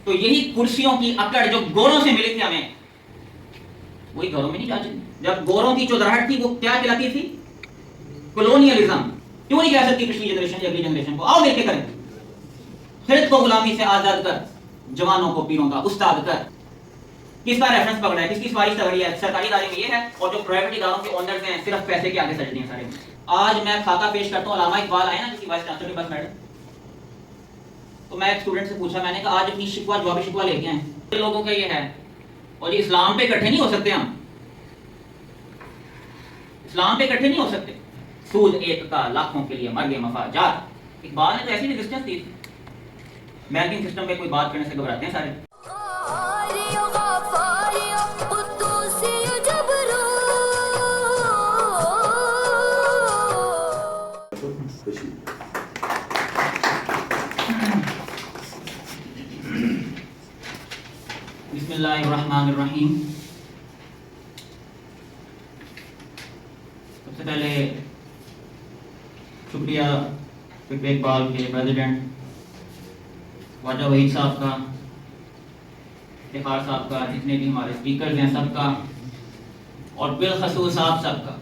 تو یہی کرسیوں کی اکڑ جو گوروں سے ملی تھی ہمیں، وہی گھروں میں نہیں جا چکی. جب گوروں کی چودراہٹ تھی وہ کیا کہلاتی تھی؟ کولونیلزم. کیوں نہیں کہہ سکتی پچھلی جنریشن یا اگلی جنریشن کو آؤ مل کے کریں، خرد کو غلامی سے آزاد کر، جوانوں کو پیروں کا استاد کر. کس کا ریفرنس پکڑا ہے، کس کی سفارش تگڑی ہے؟ سرکاری ادارے میں یہ ہے، اور جو پرائیویٹ اداروں کے اونرز ہیں صرف پیسے کے آگے سجدے ہیں سارے. آج میں خاکہ پیش کرتا ہوں، علامہ اقبال آئے نا کسی وائس چانسلر کے پاس بیٹھے، تو میں ایک اسٹوڈنٹ سے پوچھا، میں نے کہا آج اپنی شکوہ جوابی شکوہ لے کے آئے. لوگوں کا یہ ہے، اور یہ اسلام پہ اکٹھے نہیں ہو سکتے، ہم اسلام پہ اکٹھے نہیں ہو سکتے. سود ایک کا لاکھوں کے لیے مرگ مفاجات. اقبال نے تو ایسی ریزسٹنس دی تھی. بینکنگ سسٹم پہ کوئی بات کرنے سے گھبراتے ہیں سارے. بسم اللہ الرحمن الرحیم. سب سے پہلے شکریہ فکر اقبال کے پریزیڈنٹ خواجہ وحید صاحب کا، افتخار صاحب کا، جتنے بھی ہمارے اسپیکرز ہیں سب کا، اور بالخصوص آپ سب کا.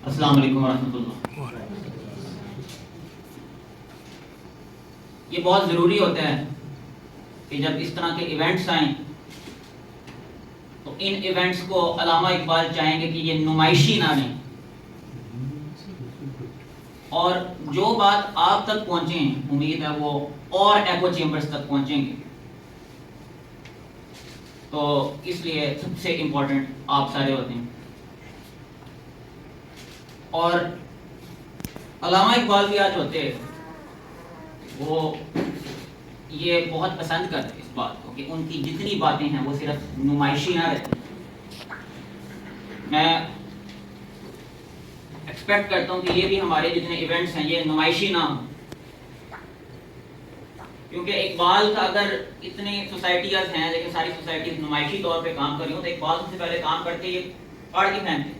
السلام علیکم ورحمۃ اللہ. یہ بہت ضروری ہوتا ہے کہ جب اس طرح کے ایونٹس آئیں تو ان ایونٹس کو علامہ اقبال چاہیں گے کہ یہ نمائشی نہ لیں، اور جو بات آپ تک پہنچیں امید ہے وہ اور ایکو چیمبرز تک پہنچیں گے. تو اس لیے سب سے امپورٹنٹ آپ سارے ہوتے ہیں. اور علامہ اقبال بھی آج ہوتے وہ یہ بہت پسند کرتے اس بات کو کہ ان کی جتنی باتیں ہیں وہ صرف نمائشی نہ رہتی. میں ایکسپیکٹ کرتا ہوں کہ یہ بھی ہمارے جتنے ایونٹس ہیں یہ نمائشی نہ ہوں، کیونکہ اقبال کا اگر اتنی سوسائٹیز ہیں لیکن ساری سوسائٹیز نمائشی طور پہ کام کر رہی ہوں تو اقبال سب سے پہلے کام کرتے یہ پڑھ کے پھینکتے،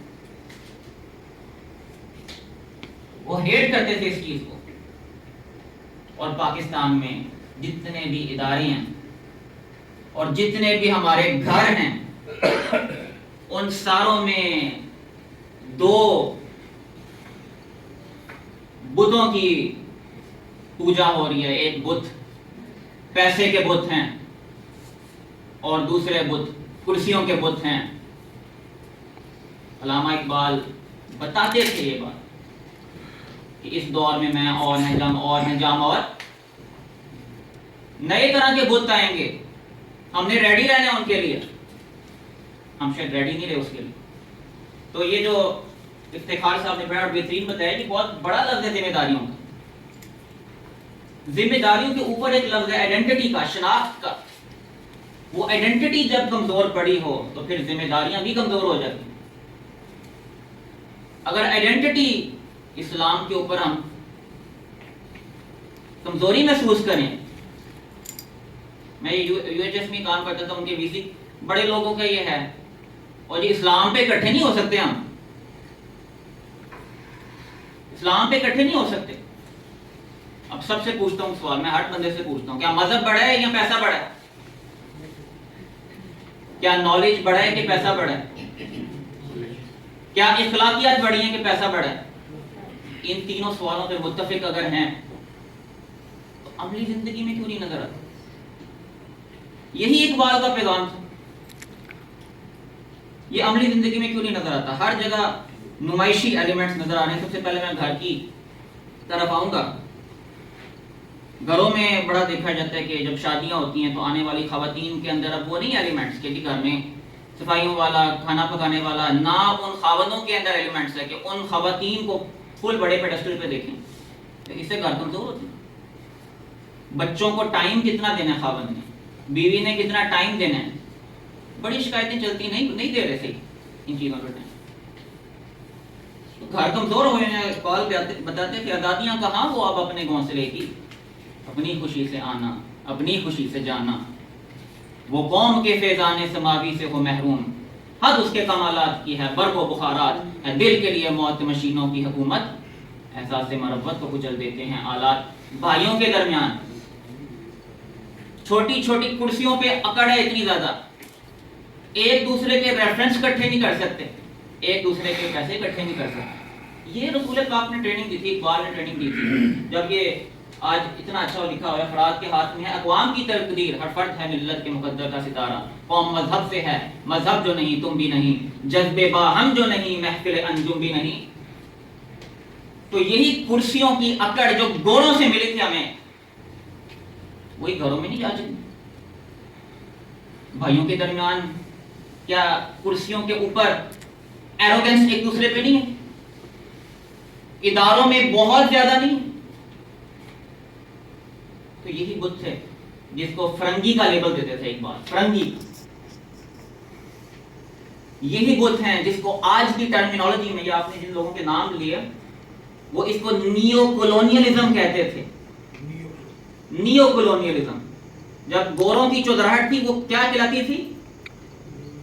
وہ ہیٹ کرتے تھے اس چیز کو. اور پاکستان میں جتنے بھی ادارے ہیں اور جتنے بھی ہمارے گھر ہیں ان ساروں میں دو بتوں کی پوجا ہو رہی ہے. ایک بت پیسے کے بت ہیں اور دوسرے بت کرسیوں کے بت ہیں. علامہ اقبال بتاتے تھے یہ بات کہ اس دور میں اور ہیں جم اور ہیں جام، اور نئے طرح کے بت آئیں گے، ہم نے ریڈی رہنا ہے ان کے لیے. ہم شاید ریڈی نہیں رہے اس کے لیے. تو یہ جو افتخار صاحب نے بڑا بہترین بتایا کہ بہت بڑا لفظ ہے ذمہ داریوں کا. ذمہ داریوں کے اوپر ایک لفظ ہے آئیڈینٹی کا، شناخت کا. وہ آئیڈینٹی جب کمزور پڑی ہو تو پھر ذمہ داریاں بھی کمزور ہو جاتی ہیں. اگر آئیڈینٹی اسلام کے اوپر ہم کمزوری محسوس کریں، میں یو ایچ ایس میں کام کرتا تھا، ان کے ویزی بڑے لوگوں کا یہ ہے، اور یہ اسلام پہ اکٹھے نہیں ہو سکتے، ہم اسلام پہ اکٹھے نہیں ہو سکتے. اب سب سے پوچھتا ہوں سوال، میں ہر بندے سے پوچھتا ہوں، کیا مذہب بڑا ہے یا پیسہ بڑا ہے؟ کیا نالج بڑا ہے کہ پیسہ بڑا ہے؟ کیا اخلاقیات بڑی ہیں کہ پیسہ بڑا ہے؟ ان تینوں سوالوں پہ متفق اگر ہیں تو عملی زندگی میں کیوں نہیں نظر آتا؟ یہی اقبال کا پیغام تھا. یہ عملی زندگی میں کیوں نہیں نظر آتا؟ ہر جگہ نمائشی ایلیمنٹس نظر آ رہے ہیں. سب سے پہلے میں گھر کی طرف آؤں گا. گھروں میں بڑا دیکھا جاتا ہے کہ جب شادیاں ہوتی ہیں تو آنے والی خواتین کے اندر اب وہ نہیں ایلیمنٹس کہ گھر میں صفائیوں والا، کھانا پکانے والا، نہ ان خاوندوں کے اندر ایلیمنٹس ہے کہ ان خواتین کو فل بڑے پیڈسٹل پہ دیکھیں. اس سے گھر کمزور ہوتے ہیں. بچوں کو ٹائم کتنا دینا ہے خاوند نے، بیوی نے کتنا ٹائم دینا ہے. بڑی شکایتیں چلتی نہیں دے رہے تھے ان چیزوں پہ ٹائم. گھر کمزور ہوئے ہیں. اقبال بتاتے تھے آزادیاں کہاں وہ اب اپنے گھونسلے کی، اپنی خوشی سے آنا اپنی خوشی سے جانا. وہ قوم کے فیضان سماوی سے ہو محروم، حد اس کے کمالات کی ہے برق و بخارات. ہے دل کے لیے موت مشینوں کی حکومت، احساس مربت کو کچل دیتے ہیں آلات. بھائیوں کے درمیان چھوٹی چھوٹی کرسیوں پہ اکڑ ہے اتنی زیادہ، ایک دوسرے کے ریفرنس اکٹھے نہیں کر سکتے، ایک دوسرے کے پیسے اکٹھے نہیں کر سکتے۔ یہ رسول پاک نے ٹریننگ دی تھی، اقبال نے ٹریننگ دی تھی۔ جب یہ آج اتنا اچھا لکھا ہوا ہے، افراد کے ہاتھ میں ہے اقوام کی تقدیر، ہر فرد ہے ملت کے مقدر کا ستارہ، قوم مذہب سے ہے، مذہب جو نہیں تم بھی نہیں، جذبے باہم جو نہیں، محفل انجم بھی نہیں۔ تو یہی کرسیوں کی اکڑ جو گوروں سے ملی تھی ہمیں، وہی گھروں میں نہیں جا چکی۔ بھائیوں کے درمیان کیا کرسیوں کے اوپر ایروگنس ایک دوسرے پہ نہیں ہے؟ اداروں میں بہت زیادہ نہیں ہے؟ تو یہی بت تھے جس کو فرنگی کا لیبل دیتے تھے ایک بار، فرنگی۔ یہی بت ہیں جس کو آج کی ٹرمینالوجی میں، یا آپ نے جن لوگوں کے نام لیے، وہ اس کو نیو کولونیلزم کہتے تھے۔ نیو کولونیلزم، جب گوروں کی چودراہٹ تھی وہ کیا کہلاتی تھی؟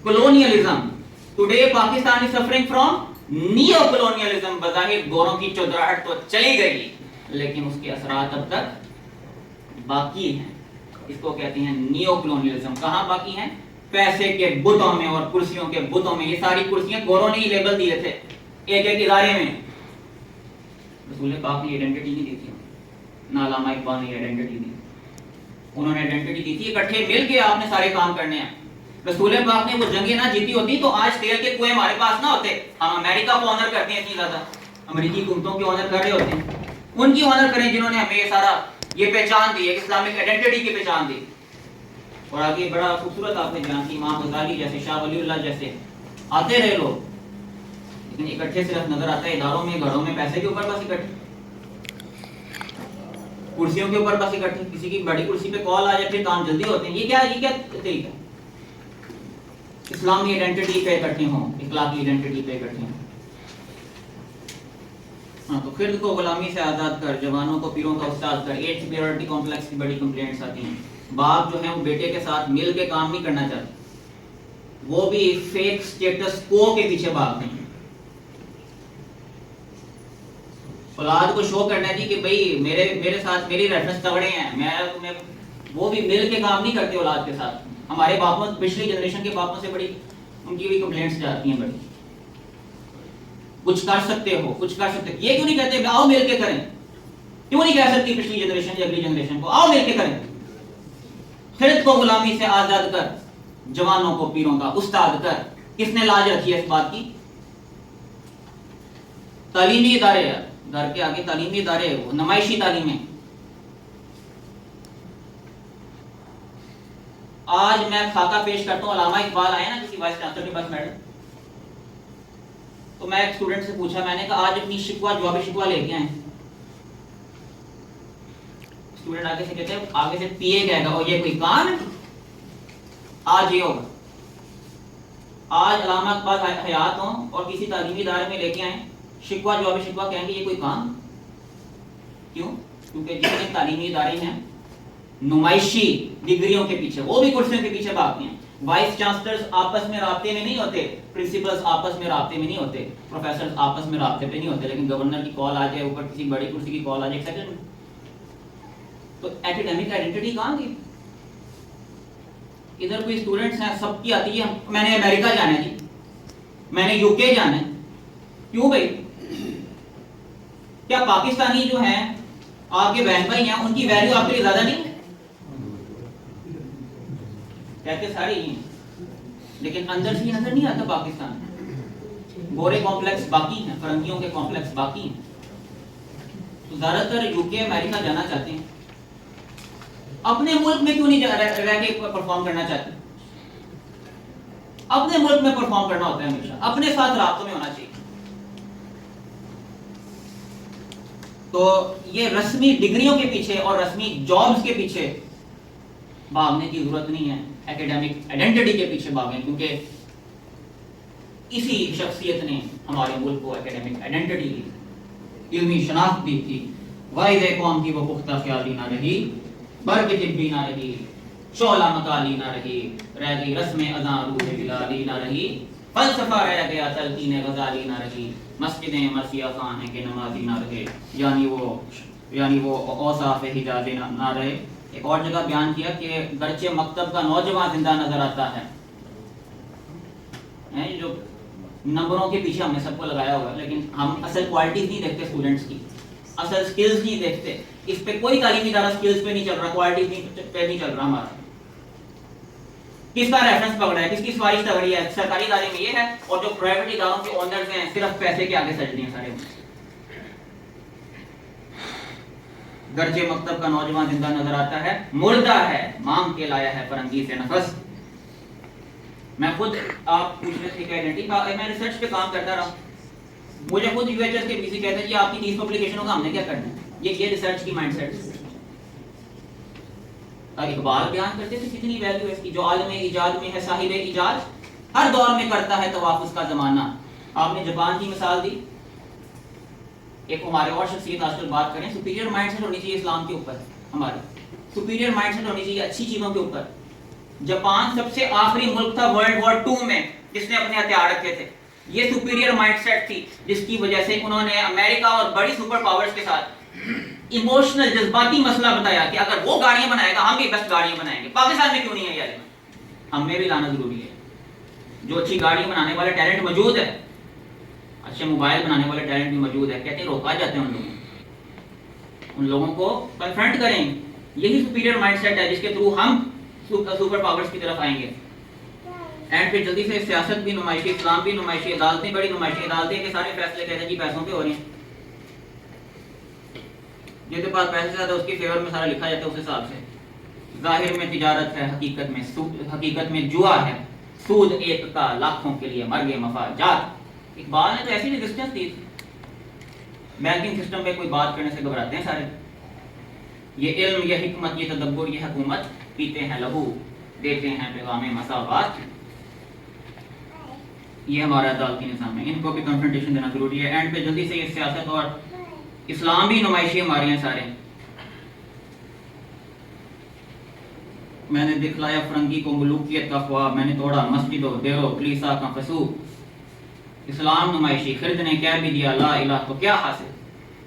Colonialism. Today Pakistan is suffering from new colonialism. بظاہر گوروں کی چودراہٹ تو چلی گئی، لیکن اس کے اثرات اب تک باقی ہیں۔ اس کو کہتے ہیں نیو کولونیلزم۔ کہاں باقی ہیں؟ پیسے کے بتوں میں اور کرسیوں کے بتوں میں۔ یہ ساری کرسیاں گوروں نے ہی لیبل دیے تھے ایک ایک ادارے میں۔ رسول پاک نے آئیڈینٹی نہیں دی تھی، نہ علامہ اقبال نے آئیڈینٹی دی، انہوں نے آئیڈینٹی دی تھی اکٹھے مل کے آپ نے سارے کام کرنے ہیں۔ رسول پاک نے وہ جنگیں نہ جیتی ہوتی تو آج تیل کے کنویں ہمارے پاس نہ ہوتے۔ ہم امریکہ کو آنر کرتے ہیں اتنی زیادہ، امریکی حکومتوں کے آنر کر رہے ہوتے ہیں۔ ان کی آنر کریں جنہوں نے ہمیں یہ سارا یہ پہچان دی، ایک اسلامک آئیڈینٹی کی پہچان دی۔ اور آگے بڑا خوبصورت آپ نے بیان کی، امام غزالی جیسے، شاہ ولی اللہ جیسے آتے رہے لوگ، لیکن اکٹھے صرف نظر آتا ہے اداروں میں، گھروں میں، پیسے کے اوپر بس اکٹھے، کرسیوں کے اوپر بس اکٹھے۔ کسی کی بڑی کرسی پہ کال آ جائے پھر کام جلدی ہوتے ہیں۔ یہ کیا طریقہ ہے؟ اسلامی آئیڈینٹی پہ اکٹھے ہوں، اخلاقی آئیڈینٹی پہ اکٹھے ہوں۔ ہاں، تو خرد کو غلامی سے آزاد کر، جوانوں کو پیروں کا استاد کر۔ ایج سپیریورٹی کمپلیکس کی بڑی کمپلینٹس آتی ہیں۔ باپ جو ہیں وہ بیٹے کے ساتھ مل کے کام نہیں کرنا چاہتے، وہ بھی فیک سٹیٹس کو کے پیچھے بھاگتے ہیں۔ اولاد کو شو کرنا ہے جی کہ بھئی میرے ساتھ میری ریفرنس تگڑے ہیں، وہ بھی مل کے کام نہیں کرتے اولاد کے ساتھ۔ ہمارے باپوں، پچھلی جنریشن کے باپوں سے بڑی ان کی بھی کمپلینٹس جاتی ہیں بڑی، کچھ کر سکتے ہو، کچھ کر سکتے، یہ کیوں نہیں کہتے آؤ مل کے کریں؟ کیوں نہیں کہہ سکتی پچھلی جنریشن یا اگلی جنریشن کو آؤ مل کے کریں؟ خرد کو غلامی سے آزاد کر، جوانوں کو پیروں کا استاد کر۔ کس نے لاج رکھی ہے اس بات کی؟ تعلیمی ادارے، گھر کے آگے تعلیمی ادارے، نمائشی تعلیمیں۔ آج میں خاکہ پیش کرتا ہوں، علامہ اقبال آئے نا کسی وائس چانسلر کے پاس میڈم، تو میں ایک اسٹوڈنٹ سے پوچھا، میں نے کہا آج اپنی جوابی شکوہ لے کے آئیں۔ اسٹوڈنٹ آگے سے کہتے ہیں، آگے سے پی اے کہے گا اور یہ کوئی کام ہے؟ آج یہ ہوگا، آج علامہ اقبال حیات ہوں اور کسی تعلیمی ادارے میں لے کے آئیں، شکوہ جوابی شکوہ کہیں گے یہ کوئی کام؟ کیوں؟ کیونکہ جتنے تعلیمی ادارے ہیں نمائشی ڈگریوں کے پیچھے، وہ بھی کرسیوں کے پیچھے بھاگتے ہیں۔ وائس چانسلرز آپس میں رابطے میں نہیں ہوتے، پرنسپلز آپس میں رابطے میں نہیں ہوتے، پروفیسرز آپس میں رابطے پہ نہیں ہوتے، لیکن گورنر کی کال آ جائے، اوپر کسی بڑی کرسی کی کال آ جائے ایک سیکنڈ میں، تو ایکیڈیمک آئیڈینٹی کہاں گئی؟ ادھر کوئی اسٹوڈنٹس ہیں، سب کی آتی ہے میں نے امریکہ جانا ہے جی، میں نے یو کے جانا ہے۔ کیوں بھائی؟ کیا پاکستانی جو ہیں آپ کے بہن بھائی ہیں، ان کی ویلیو آپ کے لیے زیادہ نہیں ہے؟ کہتے سارے ہی ہیں، لیکن اندر سے نظر نہیں آتا پاکستان۔ گورے کمپلیکس باقی ہیں، فرنگیوں کے کمپلیکس باقی ہیں۔ تو زیادہ تر یو کے امریکہ جانا چاہتے ہیں، اپنے ملک میں کیوں نہیں رہ کے پرفارم کرنا چاہتے؟ اپنے ملک میں پرفارم کرنا ہوتا ہے ہمیشہ، اپنے ساتھ رابطوں میں ہونا چاہیے۔ تو یہ رسمی ڈگریوں کے پیچھے اور رسمی جابز کے پیچھے بھاگنے کی ضرورت نہیں ہے، ایکیڈیمک آئیڈینٹی کے پیچھے بھاگیں، کیونکہ اسی شخصیت نے ہمارے ملک کو ایکیڈیمک آئیڈینٹی دی، علمی شناخت دی تھی۔ واحد قوم کی وہ پختہ خیالی نہ رہی، برق طبی نہ رہی، شعلہ مکالی نہ رہی، رہ گئی رسم اذاں روح بلالی نہ رہی، فلسفہ رہ گیا تلقین غزالی نہ رہی، مسجدیں مرثیہ خان ہیں کہ نمازی نہ رہے، یعنی وہ اوصاف حجازی نہ رہے، ایک اور جگہ بیان کیا کہ گرچہ مکتب کا نوجوان زندہ نظر آتا ہے، جو نمبروں کے پیچھے ہم نے سب کو لگایا ہوا ہے، لیکن ہم اصل کوالٹیز نہیں دیکھتے اسٹوڈنٹس کی، اصل سکلز نہیں دیکھتے. اس پہ کوئی تعلیمی ادارہ سکلز پہ نہیں چل رہا، کوالٹیز پہ نہیں چل رہا ہمارا. کس کا ریفرنس پکڑا ہے، کس کی سفارش تگڑی ہے؟ سرکاری ادارے میں یہ ہے، اور جو پرائیویٹ اداروں کے اونرز ہیں صرف پیسے کے آگے سجدے ہیں سارے. گرچہ مکتب کا نوجوان زندہ نظر آتا ہے، مردہ ہے مانگ کے لایا ہے فرنگی سے نفس. میں خود، آپ پوچھ رہے تھے کہ آئیڈینٹی، میں ریسرچ پہ کام کرتا رہا. مجھے خود یو ایچ ایس کے پی سی کہتے ہیں کہ آپ کی 30 پبلیکیشنوں کا ہم نے کیا کرنا ہے. یہ ریسرچ کی مائنڈ سیٹ. اقبال بیان کرتے تھے کتنی ویلیو ہے اس کی، جو عالم ایجاد میں ہے صاحب ایجاد، ہر دور میں کرتا ہے طواف اس کا زمانہ. آپ نے جاپان کی مثال دی. ایک ہمارے اور شخصیت آج کل بات کریں، سپیریئر مائنڈ سیٹ ہونی چاہیے اسلام کے اوپر. ہماری سپیریئر مائنڈ سیٹ ہونی چاہیے اچھی چیزوں کے اوپر. جاپان سب سے آخری ملک تھا ورلڈ وار 2 میں جس نے اپنے ہتھیار رکھے تھے. یہ سپیریئر مائنڈ سیٹ تھی جس کی وجہ سے انہوں نے امریکہ اور بڑی سپر پاورز کے ساتھ ایموشنل جذباتی مسئلہ بتایا کہ اگر وہ گاڑیاں بنائے گا ہم بھی بیسٹ گاڑیاں بنائیں گے. پاکستان میں کیوں نہیں ہے یہ؟ ہم میں بھی لانا ضروری ہے. جو اچھی گاڑی بنانے والا ٹیلنٹ موجود ہے، اچھے موبائل بنانے والے ٹیلنٹ بھی موجود ہے، کہتے ہیں روکا جاتے ہیں ان لوگوں کو کنفرنٹ کریں. یہی سپیریئر مائنڈ سیٹ ہے جس کے تھرو ہم سپر پاورز کی طرف آئیں گے. اینڈ پھر جلدی سے سیاست بھی نمائشی، اسلام بھی نمائشی، عدالتیں بڑی نمائشی. عدالتیں کے سارے فیصلے کہتے ہیں جی پیسوں پہ ہو رہے ہیں، جن کے پاس پیسے زیادہ اس کے فیور میں سارا لکھا جاتا ہے اس حساب سے. ظاہر میں تجارت ہے، حقیقت میں جوا ہے، سود ایک کا لاکھوں کے لیے مرگ مفاجات. اقبال نے تو ایسی ریزسٹنس دی تھی. بینکنگ سسٹم پہ کوئی بات کرنے سے گھبراتے ہیں سارے. یہ علم، یہ حکمت، یہ تدبر، یہ حکومت، پیتے ہیں لہو، دیتے ہیں پیغام مساوات. یہ ہمارا عدالتی نظام ہے، ان کو بھی کنفرنٹیشن دینا ضروری ہے. اینڈ پہ جلدی سے یہ سیاست اور اسلام بھی نمائشی ہمارے ہیں سارے. میں نے دکھلایا فرنگی کو ملوکیت کا خواب، میں نے توڑا مسجد و دیرو کلیسا کا فسو. اسلام نمائشی، خرد نے کہہ بھی دیا لا الہ تو کیا حاصل،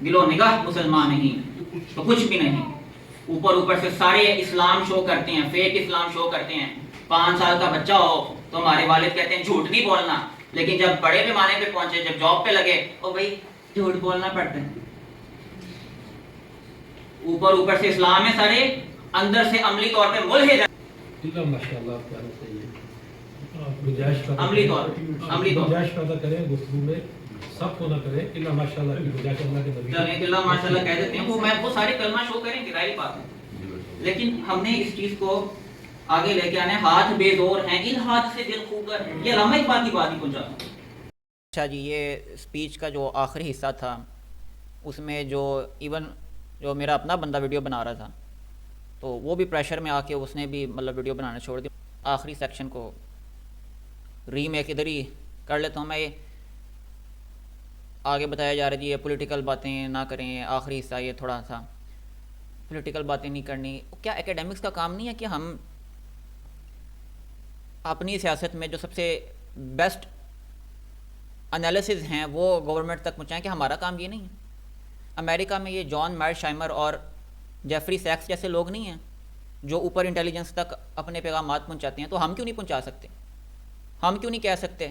دل و نگاہ مسلمان نہیں تو کچھ بھی نہیں. اوپر سے سارے اسلام شو کرتے ہیں، فیک اسلام شو کرتے ہیں. 5 سال کا بچہ ہو تو ہمارے والد کہتے ہیں جھوٹ نہیں بولنا، لیکن جب بڑے پیمانے پہ پہنچے، جب جاب پہ لگے، او بھائی جھوٹ بولنا پڑتا ہے. اوپر سے اسلام ہے سارے، اندر سے عملی طور پہ ملحد ہے. ماشاءاللہ گنجائش پیدا کریں گفتگو میں، سب کو نہ کریں الا ماشاءاللہ کی گنجائش اللہ کے نبی. چلیں الا ماشاءاللہ کہہ دیتے ہیں، وہ سارے کلمہ شو کریں گے، ظاہر بات ہے. لیکن ہم نے اس چیز کو آگے لے کے آنے. ہاتھ بے زور ہیں ان ہاتھ سے دل خوگر، یہ علامہ اقبال کی بات ہی پہنچا. اچھا جی، یہ اسپیچ کا جو آخری حصہ تھا اس میں جو جو میرا اپنا بندہ ویڈیو بنا رہا تھا تو وہ بھی پریشر میں آ کے اس نے بھی مطلب ویڈیو بنانا چھوڑ دی. آخری سیکشن کو ری میک ادھر ہی کر لیتا ہوں میں. یہ آگے بتایا جا رہا ہے جی یہ پولیٹیکل باتیں نہ کریں. آخری حصہ یہ تھوڑا سا پولیٹیکل باتیں نہیں کرنی. کیا ایکیڈیمکس کا کام نہیں ہے کہ ہم اپنی سیاست میں جو سب سے بیسٹ انالیسز ہیں وہ گورنمنٹ تک پہنچائیں؟ کہ ہمارا کام یہ نہیں ہے؟ امریکہ میں یہ جان میرشائمر اور جیفری سیکس جیسے لوگ نہیں ہیں جو اوپر انٹیلیجنس تک اپنے پیغامات پہنچاتے ہیں، تو ہم کیوں نہیں پہنچا سکتے؟ ہم کیوں نہیں کہہ سکتے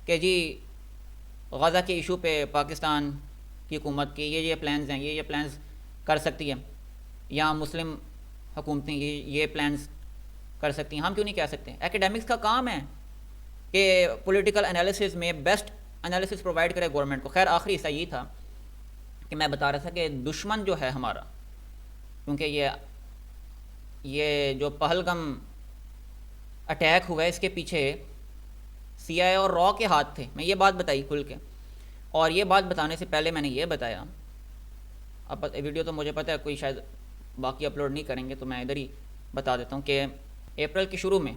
کہ جی غزہ کے ایشو پہ پاکستان کی حکومت کی یہ پلانز ہیں، یہ پلانز کر سکتی ہے، یا مسلم حکومتیں یہ پلانز کر سکتی ہیں؟ ہم کیوں نہیں کہہ سکتے؟ ایکیڈیمکس کا کام ہے کہ پولیٹیکل انالیسز میں بیسٹ انالیسز پرووائڈ کرے گورنمنٹ کو. خیر آخری حصہ یہ تھا کہ میں بتا رہا تھا کہ دشمن جو ہے ہمارا، کیونکہ یہ جو پہلگم اٹیک ہوا ہے اس کے پیچھے سی آئی اور را کے ہاتھ تھے. میں یہ بات بتائی کھل کے، اور یہ بات بتانے سے پہلے میں نے یہ بتایا، اب ویڈیو تو مجھے پتہ ہے کوئی شاید باقی اپلوڈ نہیں کریں گے تو میں ادھر ہی بتا دیتا ہوں کہ اپریل کے شروع میں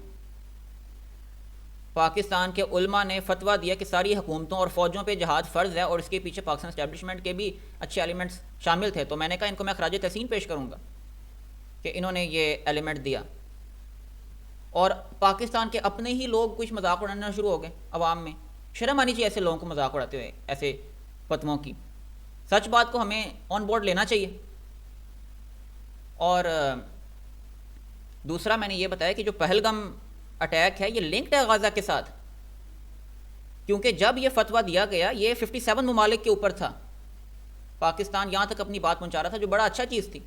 پاکستان کے علماء نے فتویٰ دیا کہ ساری حکومتوں اور فوجوں پہ جہاد فرض ہے، اور اس کے پیچھے پاکستان اسٹیبلشمنٹ کے بھی اچھے ایلیمنٹس شامل تھے. تو میں نے کہا ان کو میں خراج تحسین پیش کروں گا کہ انہوں نے یہ ایلیمنٹ دیا. اور پاکستان کے اپنے ہی لوگ کچھ مذاق اڑانا شروع ہو گئے عوام میں. شرم آنی چاہیے ایسے لوگوں کو مذاق اڑاتے ہوئے، ایسے فتووں کی. سچ بات کو ہمیں آن بورڈ لینا چاہیے. اور دوسرا میں نے یہ بتایا کہ جو پہلگام اٹیک ہے یہ لنکڈ ہے غزہ کے ساتھ، کیونکہ جب یہ فتویٰ دیا گیا یہ 57 ممالک کے اوپر تھا، پاکستان یہاں تک اپنی بات پہنچا رہا تھا جو بڑا اچھا چیز تھی،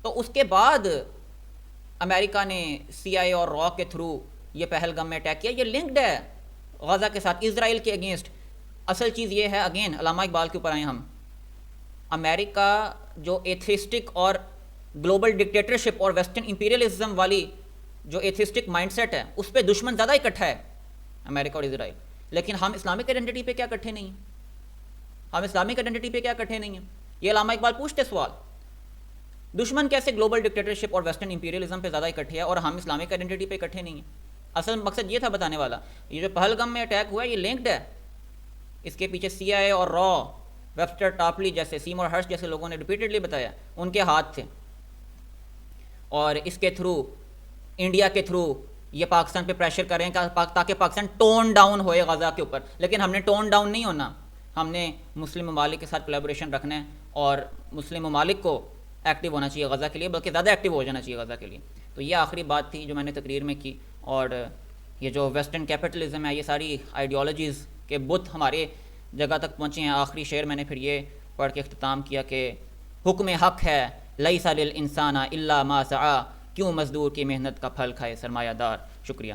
تو اس کے بعد امریکہ نے CIA اور را کے تھرو یہ پہلگام میں اٹیک کیا، یہ لنکڈ ہے غزہ کے ساتھ، اسرائیل کے اگینسٹ۔ اصل چیز یہ ہے، اگین علامہ اقبال کے اوپر آئیں ہم، امریکہ جو ایتھیسٹک اور گلوبل ڈکٹیٹرشپ اور ویسٹرن امپیریلزم والی جو ایتھیسٹک مائنڈ سیٹ ہے اس پہ دشمن زیادہ اکٹھا ہے امریکہ اور اسرائیل، لیکن ہم اسلامک آئیڈینٹی پہ کیا اکٹھے نہیں ہیں؟ ہم اسلامک آئیڈینٹی پہ کیا اکٹھے نہیں ہیں؟ یہ علامہ اقبال پوچھتے سوال، دشمن کیسے گلوبل ڈکٹیٹرشپ اور ویسٹرن امپیریلزم پہ زیادہ اکٹھے ہے اور ہم اسلامک آئیڈینٹی پہ اکٹھے نہیں ہیں؟ اصل مقصد یہ تھا بتانے والا، یہ جو پہلگام میں اٹیک ہوا ہے یہ لنکڈ ہے، اس کے پیچھے CIA اور را، ویبسٹر ٹاپلی جیسے، سیمور ہرش جیسے لوگوں نے ریپیٹڈلی بتایا ان کے ہاتھ تھے، اور اس کے تھرو انڈیا کے تھرو یہ پاکستان پہ پریشر کریں تاکہ پاکستان ٹون ڈاؤن ہوئے غزہ کے اوپر، لیکن ہم نے ٹون ڈاؤن نہیں ہونا، ہم نے مسلم ممالک کے ساتھ کولیبوریشن رکھنا ہے اور مسلم ممالک کو ایکٹیو ہونا چاہیے غزہ کے لیے، بلکہ زیادہ ایکٹیو ہو جانا چاہیے غزہ کے لیے۔ تو یہ آخری بات تھی جو میں نے تقریر میں کی، اور یہ جو ویسٹرن کیپٹلزم ہے یہ ساری آئیڈیالوجیز کے بت ہمارے جگہ تک پہنچے ہیں۔ آخری شعر میں نے پھر یہ پڑھ کے اختتام کیا کہ حکم حق ہے لیس للانسان الا ما سعی، کیوں مزدور کی محنت کا پھل کھائے سرمایہ دار۔ شکریہ۔